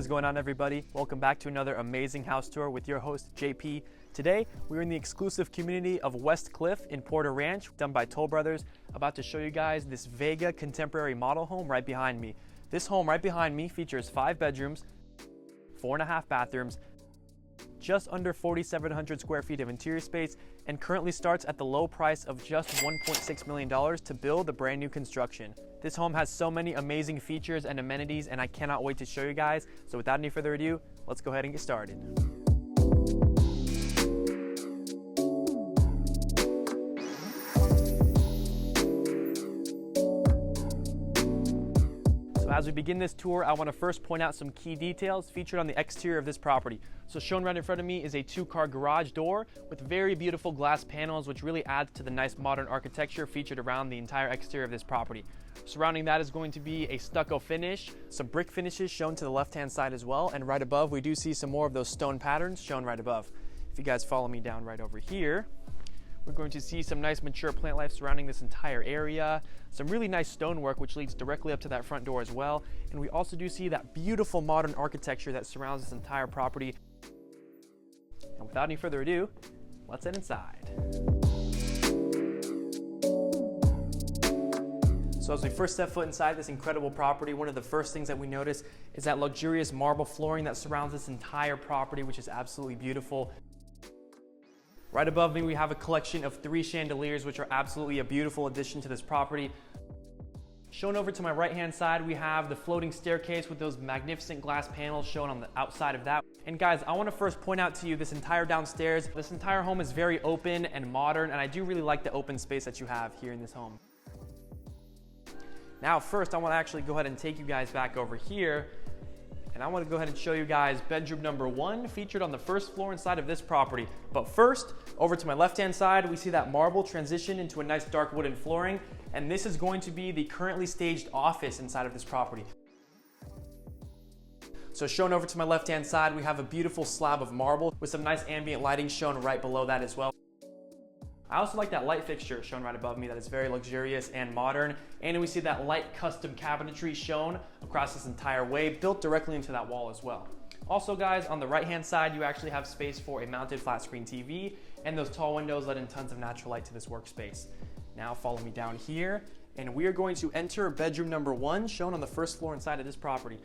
is going on, everybody? Welcome back to another amazing house tour with your host, JP. Today, we're in the exclusive community of Westcliffe in Porter Ranch, done by Toll Brothers. About to show you guys this Vega contemporary model home right behind me. This home right behind me features 5 bedrooms, 4.5 bathrooms, just under 4,700 square feet of interior space, and currently starts at the low price of just $1.6 million to build a brand new construction. This home has so many amazing features and amenities, and I cannot wait to show you guys. So without any further ado, let's go ahead and get started. So as we begin this tour, I want to first point out some key details featured on the exterior of this property. So shown right in front of me is a 2-car garage door with very beautiful glass panels, which really adds to the nice modern architecture featured around the entire exterior of this property. Surrounding that is going to be a stucco finish, some brick finishes shown to the left-hand side as well, and right above we do see some more of those stone patterns shown right above. If you guys follow me down right over here, we're going to see some nice mature plant life surrounding this entire area, some really nice stonework which leads directly up to that front door as well, and we also do see that beautiful modern architecture that surrounds this entire property. And without any further ado, let's head inside. So as we first step foot inside this incredible property, one of the first things that we notice is that luxurious marble flooring that surrounds this entire property, which is absolutely beautiful. Right above me, we have a collection of 3 chandeliers, which are absolutely a beautiful addition to this property. Shown over to my right-hand side, we have the floating staircase with those magnificent glass panels shown on the outside of that. And guys, I want to first point out to you this entire downstairs. This entire home is very open and modern, and I do really like the open space that you have here in this home. Now, first, I want to actually go ahead and take you guys back over here, and I want to go ahead and show you guys bedroom number 1 featured on the first floor inside of this property. But first, over to my left-hand side, we see that marble transition into a nice dark wooden flooring, and this is going to be the currently staged office inside of this property. So shown over to my left-hand side, we have a beautiful slab of marble with some nice ambient lighting shown right below that as well. I also like that light fixture shown right above me that is very luxurious and modern. And we see that light custom cabinetry shown across this entire way, built directly into that wall as well. Also guys, on the right hand side, you actually have space for a mounted flat screen TV, and those tall windows let in tons of natural light to this workspace. Now follow me down here, and we are going to enter bedroom number 1 shown on the first floor inside of this property.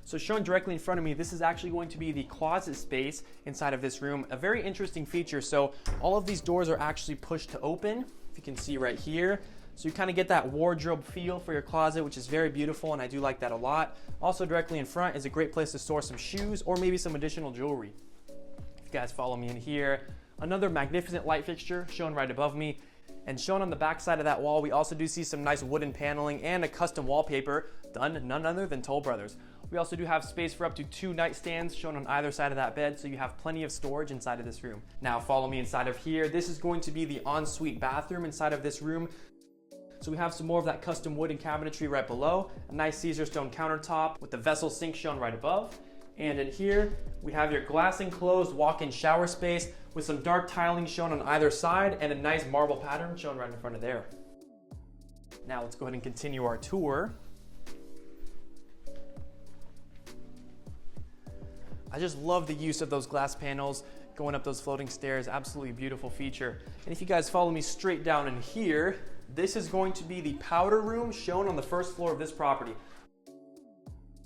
So shown directly in front of me, this is actually going to be the closet space inside of this room. A very interesting feature. So all of these doors are actually pushed to open, if you can see right here. So you kind of get that wardrobe feel for your closet, which is very beautiful, and I do like that a lot. Also directly in front is a great place to store some shoes or maybe some additional jewelry. If you guys follow me in here, another magnificent light fixture shown right above me. And shown on the back side of that wall, we also do see some nice wooden paneling and a custom wallpaper done none other than Toll Brothers. We also do have space for up to 2 nightstands shown on either side of that bed, so you have plenty of storage inside of this room. Now follow me inside of here. This is going to be the ensuite bathroom inside of this room. So we have some more of that custom wood and cabinetry right below, a nice Caesar stone countertop with the vessel sink shown right above. And in here, we have your glass enclosed walk-in shower space with some dark tiling shown on either side and a nice marble pattern shown right in front of there. Now let's go ahead and continue our tour. I just love the use of those glass panels going up those floating stairs. Absolutely beautiful feature. And if you guys follow me straight down in here, this is going to be the powder room shown on the first floor of this property.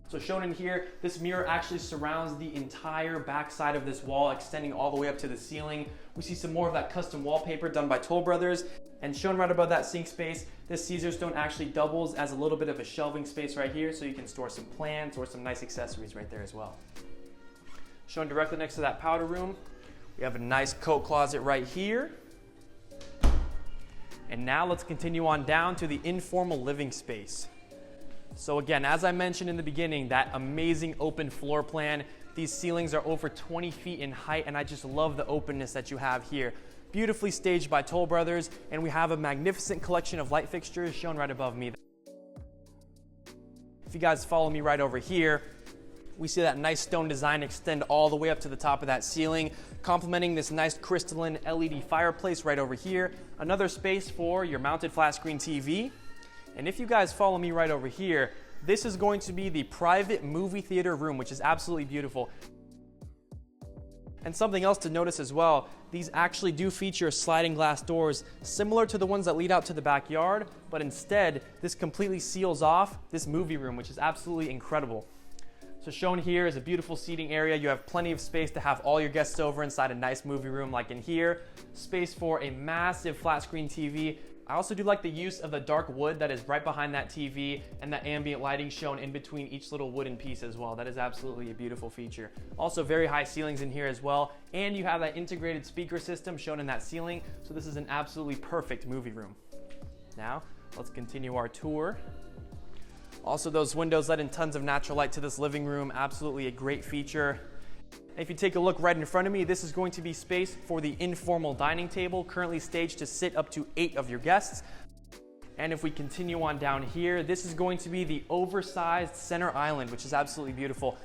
So shown in here, this mirror actually surrounds the entire back side of this wall, extending all the way up to the ceiling. We see some more of that custom wallpaper done by Toll Brothers. And shown right above that sink space, this Caesar stone actually doubles as a little bit of a shelving space right here, so you can store some plants or some nice accessories right there as well. Shown directly next to that powder room, we have a nice coat closet right here. And now let's continue on down to the informal living space. So again, as I mentioned in the beginning, that amazing open floor plan. These ceilings are over 20 feet in height, and I just love the openness that you have here. Beautifully staged by Toll Brothers, and we have a magnificent collection of light fixtures shown right above me. If you guys follow me right over here, we see that nice stone design extend all the way up to the top of that ceiling, complementing this nice crystalline LED fireplace right over here. Another space for your mounted flat screen TV. And if you guys follow me right over here, This is going to be the private movie theater room, which is absolutely beautiful. And something else to notice as well, these actually do feature sliding glass doors similar to the ones that lead out to the backyard, but instead this completely seals off this movie room, which is absolutely incredible. So shown here is a beautiful seating area. You have plenty of space to have all your guests over inside a nice movie room like in here. Space for a massive flat screen TV. I also do like the use of the dark wood that is right behind that TV and that ambient lighting shown in between each little wooden piece as well. That is absolutely a beautiful feature. Also very high ceilings in here as well. And you have that integrated speaker system shown in that ceiling. So this is an absolutely perfect movie room. Now, let's continue our tour. Also, those windows let in tons of natural light to this living room. Absolutely a great feature. If you take a look right in front of me, this is going to be space for the informal dining table, currently staged to sit up to 8 of your guests. And if we continue on down here, this is going to be the oversized center island, which is absolutely beautiful.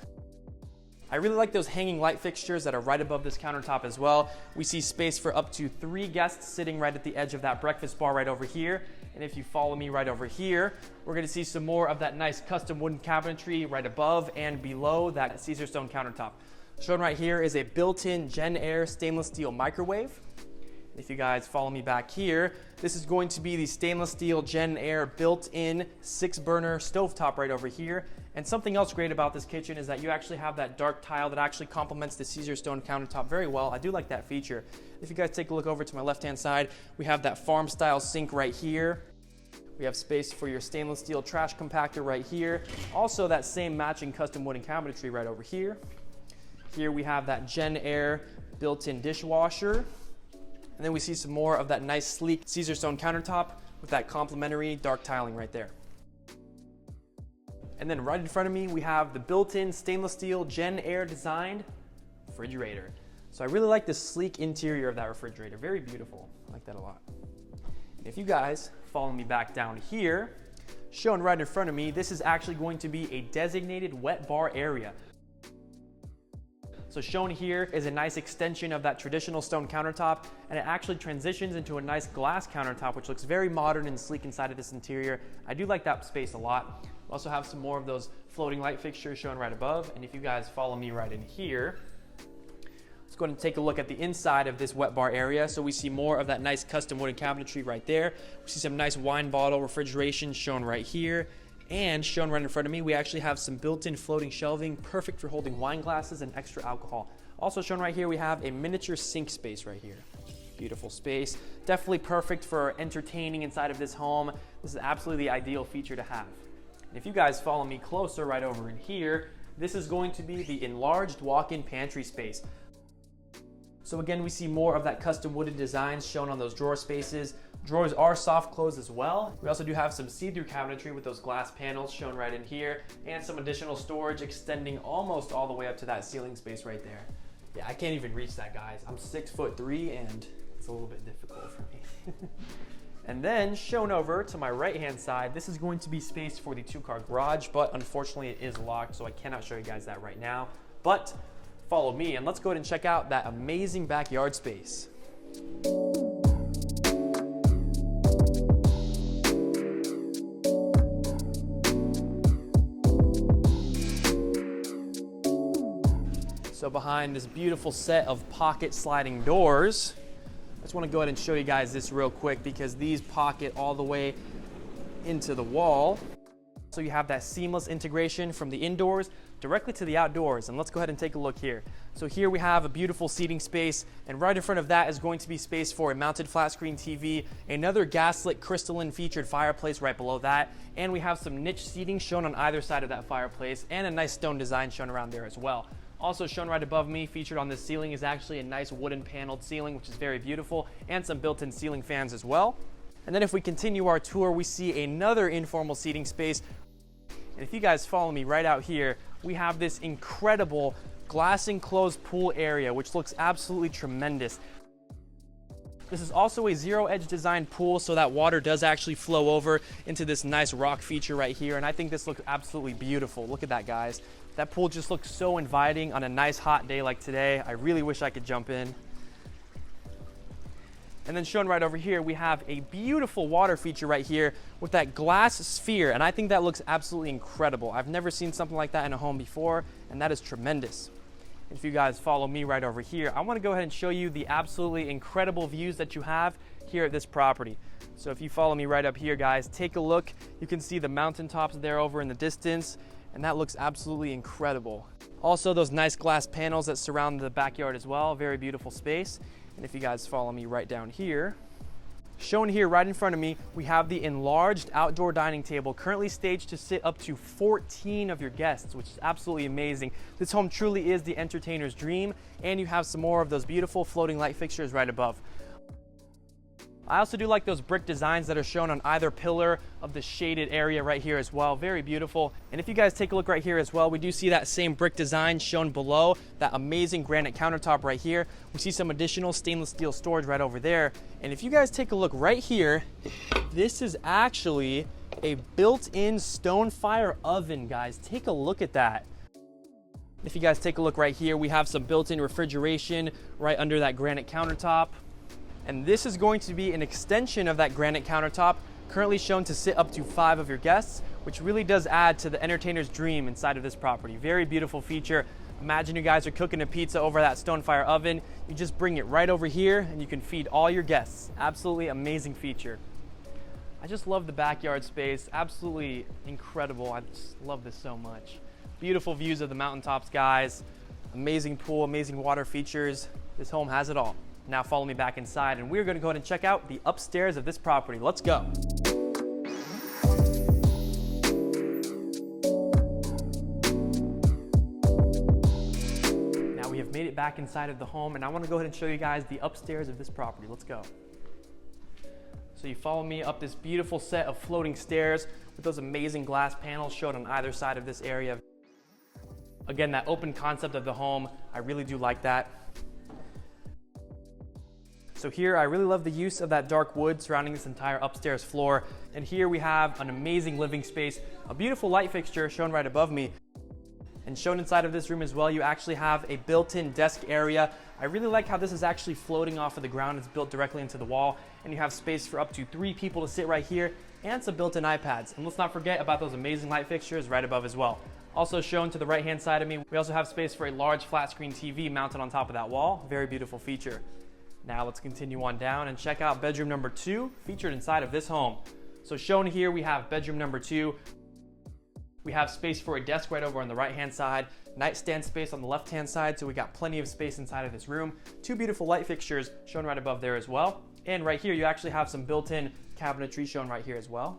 I really like those hanging light fixtures that are right above this countertop as well. We see space for up to 3 guests sitting right at the edge of that breakfast bar right over here. And if you follow me right over here, we're gonna see some more of that nice custom wooden cabinetry right above and below that Caesar stone countertop. Shown right here is a built-in Gen Air stainless steel microwave. If you guys follow me back here, this is going to be the stainless steel Gen Air built-in 6-burner stovetop right over here. And something else great about this kitchen is that you actually have that dark tile that actually complements the Caesar stone countertop very well. I do like that feature. If you guys take a look over to my left-hand side, we have that farm-style sink right here. We have space for your stainless steel trash compactor right here. Also that same matching custom wooden cabinetry right over here. Here we have that Gen Air built-in dishwasher. And then we see some more of that nice sleek Caesar stone countertop with that complementary dark tiling right there. And then right in front of me, we have the built-in stainless steel Gen Air designed refrigerator. So I really like the sleek interior of that refrigerator. Very beautiful. I like that a lot. And if you guys follow me back down here, shown right in front of me, this is actually going to be a designated wet bar area. So shown here is a nice extension of that traditional stone countertop, and it actually transitions into a nice glass countertop, which looks very modern and sleek inside of this interior. I do like that space a lot. We also have some more of those floating light fixtures shown right above. And if you guys follow me right in here, let's go ahead and take a look at the inside of this wet bar area. So we see more of that nice custom wooden cabinetry right there. We see some nice wine bottle refrigeration shown right here. And shown right in front of me, we actually have some built-in floating shelving, perfect for holding wine glasses and extra alcohol. Also shown right here, we have a miniature sink space right here. Beautiful space. Definitely perfect for entertaining inside of this home. This is absolutely the ideal feature to have. And if you guys follow me closer right over in here, this is going to be the enlarged walk-in pantry space. So again, we see more of that custom wooden designs shown on those drawer spaces. Drawers are soft close as well. We also do have some see-through cabinetry with those glass panels shown right in here, and some additional storage extending almost all the way up to that ceiling space right there. Yeah, I can't even reach that, guys. I'm 6'3" and it's a little bit difficult for me. And then shown over to my right-hand side, this is going to be space for the 2-car garage, but unfortunately it is locked, so I cannot show you guys that right now. But follow me and let's go ahead and check out that amazing backyard space. So behind this beautiful set of pocket sliding doors, I just want to go ahead and show you guys this real quick because these pocket all the way into the wall. So you have that seamless integration from the indoors directly to the outdoors. And let's go ahead and take a look here. So here we have a beautiful seating space, and right in front of that is going to be space for a mounted flat screen TV, another gaslit crystalline featured fireplace right below that, and we have some niche seating shown on either side of that fireplace, and a nice stone design shown around there as well. Also shown right above me, featured on this ceiling, is actually a nice wooden paneled ceiling, which is very beautiful, and some built-in ceiling fans as well. And then if we continue our tour, we see another informal seating space. And if you guys follow me right out here, we have this incredible glass enclosed pool area, which looks absolutely tremendous. This is also a zero-edge design pool, so that water does actually flow over into this nice rock feature right here, and I think this looks absolutely beautiful. Look at that, guys. That pool just looks so inviting on a nice hot day like today. I really wish I could jump in. And then shown right over here, we have a beautiful water feature right here with that glass sphere. And I think that looks absolutely incredible. I've never seen something like that in a home before, and that is tremendous. If you guys follow me right over here, I want to go ahead and show you the absolutely incredible views that you have here at this property. So if you follow me right up here, guys, take a look. You can see the mountaintops there over in the distance, and that looks absolutely incredible. Also, those nice glass panels that surround the backyard as well. Very beautiful space. And if you guys follow me right down here, shown here right in front of me, we have the enlarged outdoor dining table, currently staged to sit up to 14 of your guests, which is absolutely amazing. This home truly is the entertainer's dream, and you have some more of those beautiful floating light fixtures right above. I also do like those brick designs that are shown on either pillar of the shaded area right here as well. Very beautiful. And if you guys take a look right here as well, we do see that same brick design shown below, that amazing granite countertop right here. We see some additional stainless steel storage right over there. And if you guys take a look right here, this is actually a built-in stone fire oven, guys. Take a look at that. If you guys take a look right here, we have some built-in refrigeration right under that granite countertop. And this is going to be an extension of that granite countertop, currently shown to sit up to 5 of your guests, which really does add to the entertainer's dream inside of this property. Very beautiful feature. Imagine you guys are cooking a pizza over that stone fire oven. You just bring it right over here and you can feed all your guests. Absolutely amazing feature. I just love the backyard space. Absolutely incredible. I just love this so much. Beautiful views of the mountaintops, guys. Amazing pool, amazing water features. This home has it all. Now follow me back inside and we're going to go ahead and check out the upstairs of this property. Let's go. Now we have made it back inside of the home and I want to go ahead and show you guys the upstairs of this property. Let's go. So you follow me up this beautiful set of floating stairs with those amazing glass panels shown on either side of this area. Again, that open concept of the home, I really do like that. So here, I really love the use of that dark wood surrounding this entire upstairs floor. And here we have an amazing living space, a beautiful light fixture shown right above me. And shown inside of this room as well, you actually have a built-in desk area. I really like how this is actually floating off of the ground. It's built directly into the wall, and you have space for up to 3 people to sit right here, and some built-in iPads. And let's not forget about those amazing light fixtures right above as well. Also shown to the right-hand side of me, we also have space for a large flat-screen TV mounted on top of that wall. Very beautiful feature. Now let's continue on down and check out bedroom number 2 featured inside of this home. So shown here, we have bedroom number 2. We have space for a desk right over on the right-hand side, nightstand space on the left-hand side, so we got plenty of space inside of this room. 2 beautiful light fixtures shown right above there as well. And right here, you actually have some built-in cabinetry shown right here as well.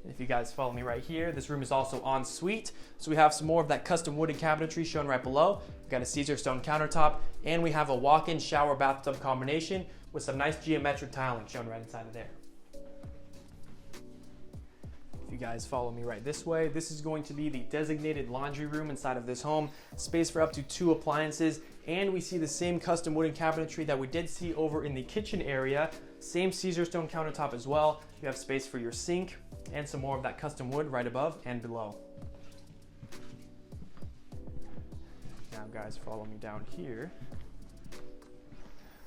If you guys follow me right here, this room is also en suite. So we have some more of that custom wooden cabinetry shown right below. We've got a Caesar stone countertop, and we have a walk-in shower bathtub combination with some nice geometric tiling shown right inside of there. If you guys follow me right this way, this is going to be the designated laundry room inside of this home. Space for up to 2 appliances, and we see the same custom wooden cabinetry that we did see over in the kitchen area. Same Caesar stone countertop as well. You have space for your sink and some more of that custom wood right above and below. Now guys, follow me down here.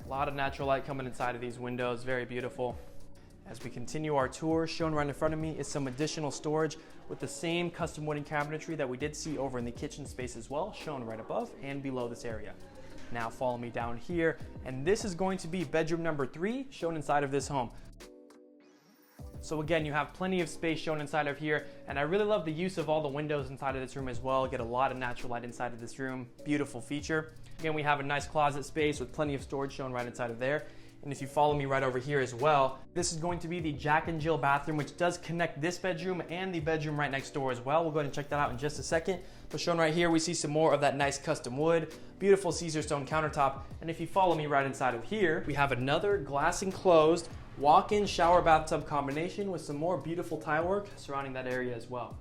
A lot of natural light coming inside of these windows, very beautiful. As we continue our tour, shown right in front of me is some additional storage with the same custom wooden cabinetry that we did see over in the kitchen space as well, shown right above and below this area. Now follow me down here, and this is going to be bedroom number 3 shown inside of this home. So again, you have plenty of space shown inside of here, and I really love the use of all the windows inside of this room as well. Get a lot of natural light inside of this room. Beautiful feature. Again, we have a nice closet space with plenty of storage shown right inside of there. And if you follow me right over here as well, this is going to be the Jack and Jill bathroom, which does connect this bedroom and the bedroom right next door as well. We'll go ahead and check that out in just a second. But shown right here, we see some more of that nice custom wood, beautiful Caesar stone countertop. And if you follow me right inside of here, we have another glass enclosed walk-in shower bathtub combination with some more beautiful tile work surrounding that area as well.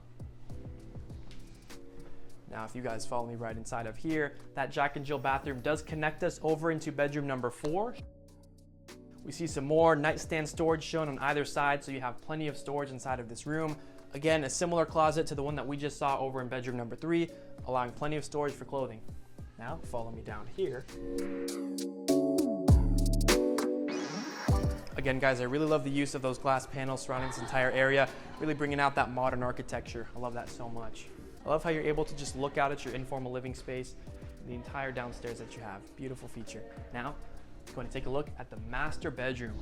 Now, if you guys follow me right inside of here, that Jack and Jill bathroom does connect us over into bedroom number 4. We see some more nightstand storage shown on either side, so you have plenty of storage inside of this room. Again, a similar closet to the one that we just saw over in bedroom number 3, allowing plenty of storage for clothing. Now, follow me down here. Again, guys, I really love the use of those glass panels surrounding this entire area, really bringing out that modern architecture. I love that so much. I love how you're able to just look out at your informal living space, the entire downstairs that you have. Beautiful feature. Now, let's go and take a look at the master bedroom.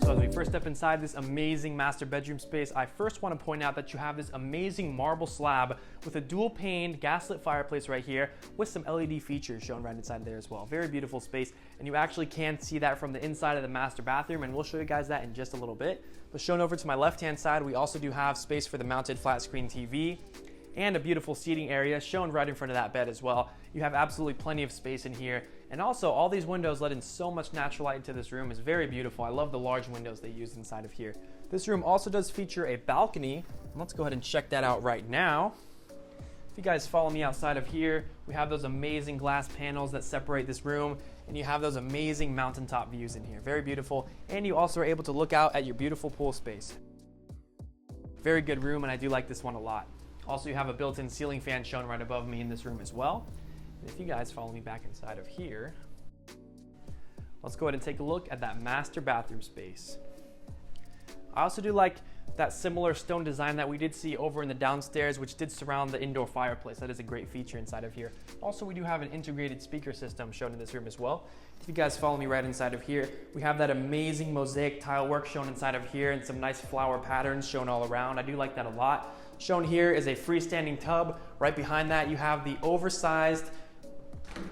So as we first step inside this amazing master bedroom space, I first want to point out that you have this amazing marble slab with a dual paned gaslit fireplace right here with some LED features shown right inside there as well. Very beautiful space, and you actually can see that from the inside of the master bathroom, and we'll show you guys that in just a little bit. But shown over to my left-hand side, we also do have space for the mounted flat screen TV and a beautiful seating area shown right in front of that bed as well. You have absolutely plenty of space in here. And also, all these windows let in so much natural light into this room. Is very beautiful. I love the large windows they use inside of here. This room also does feature a balcony. Let's go ahead and check that out right now. If you guys follow me outside of here, we have those amazing glass panels that separate this room, and you have those amazing mountaintop views in here. Very beautiful. And you also are able to look out at your beautiful pool space. Very good room, and I do like this one a lot. Also, you have a built-in ceiling fan shown right above me in this room as well. And if you guys follow me back inside of here, let's go ahead and take a look at that master bathroom space. I also do like that similar stone design that we did see over in the downstairs, which did surround the indoor fireplace. That is a great feature inside of here. Also, we do have an integrated speaker system shown in this room as well. If you guys follow me right inside of here, we have that amazing mosaic tile work shown inside of here and some nice flower patterns shown all around. I do like that a lot. Shown here is a freestanding tub. Right behind that, you have the oversized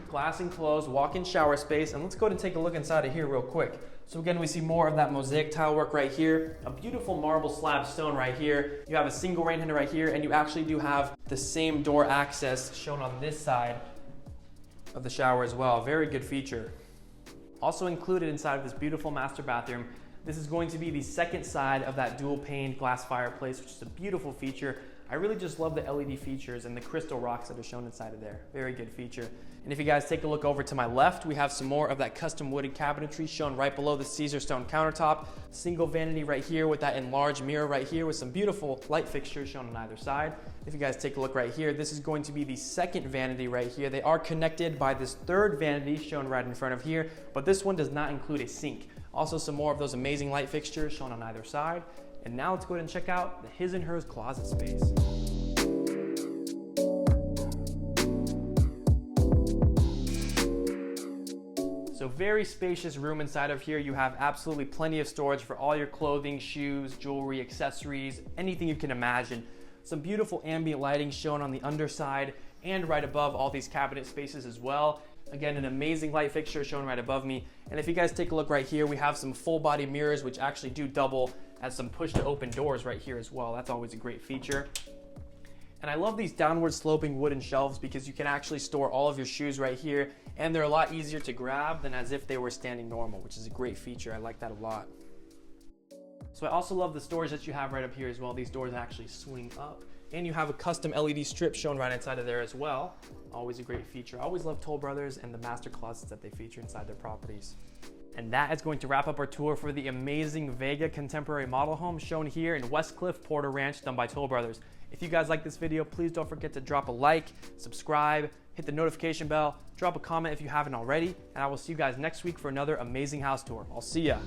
glass enclosed walk-in shower space. And let's go ahead and take a look inside of here real quick. So again, we see more of that mosaic tile work right here, a beautiful marble slab stone right here. You have a single rain handle right here, and you actually do have the same door access shown on this side of the shower as well. Very good feature. Also included inside of this beautiful master bathroom, this is going to be the second side of that dual paned glass fireplace, which is a beautiful feature. I really just love the LED features and the crystal rocks that are shown inside of there. Very good feature. And if you guys take a look over to my left, we have some more of that custom wooded cabinetry shown right below the Caesar stone countertop. Single vanity right here with that enlarged mirror right here with some beautiful light fixtures shown on either side. If you guys take a look right here, this is going to be the second vanity right here. They are connected by this third vanity shown right in front of here, but this one does not include a sink. Also, some more of those amazing light fixtures shown on either side. And now let's go ahead and check out the his and hers closet space. So very spacious room inside of here. You have absolutely plenty of storage for all your clothing, shoes, jewelry, accessories, anything you can imagine. Some beautiful ambient lighting shown on the underside and right above all these cabinet spaces as well. Again, an amazing light fixture shown right above me. And if you guys take a look right here, we have some full body mirrors, which actually do double as some push to open doors right here as well. That's always a great feature. And I love these downward sloping wooden shelves because you can actually store all of your shoes right here, and they're a lot easier to grab than as if they were standing normal, which is a great feature. I like that a lot. So I also love the storage that you have right up here as well. These doors actually swing up, and you have a custom LED strip shown right inside of there as well. Always a great feature. I always love Toll Brothers and the master closets that they feature inside their properties. And that is going to wrap up our tour for the amazing Vega contemporary model home shown here in Westcliffe, Porter Ranch, done by Toll Brothers. If you guys like this video, please don't forget to drop a like, subscribe, hit the notification bell, drop a comment if you haven't already, and I will see you guys next week for another amazing house tour. I'll see ya.